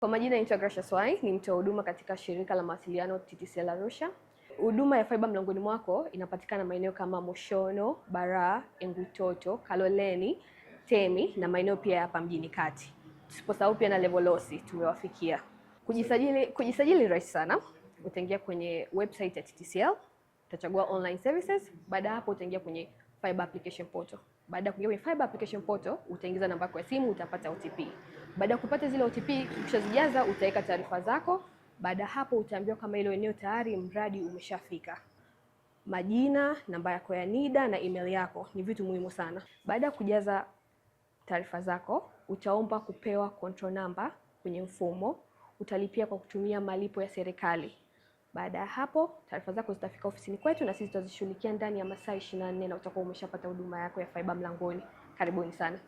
Kwa majina naitwa Gracia Swai, ni mtoa huduma katika shirika la mawasiliano TTCL Arusha. Huduma ya fiber mlangoni mwako inapatikana maeneo kama Moshono, Baraa, Engutoto, Kaloleni, Temi na maeneo pia hapa mjini kati. Tusiposahau pia na Levolosi tumewafikia. Kujisajili rahisi sana. Utaingia kwenye website ya TTCL, utachagua online services, baada hapo utaingia kwenye fiber application portal. Baada ya kuingia kwenye fiber application portal, utaingiza namba yako ya simu, utapata OTP. Baada ya kupata zile OTP, ukishazijaza utaweka taarifa zako. Baada hapo utaambiwa kama ile eneo tayari mradi umeshafika. Majina, namba yako ya NIDA na email yako ni vitu muhimu sana. Baada ya kujaza taarifa zako, utaomba kupewa control number kwenye mfumo. Utalipia kwa kutumia malipo ya serikali. Baada ya hapo, taarifa zako zitafika ofisini kwetu na sisi tutazishughulikia ndani ya masaa 24 na utakuwa umeshapata huduma yako ya fiber mlangoni. Karibuni sana.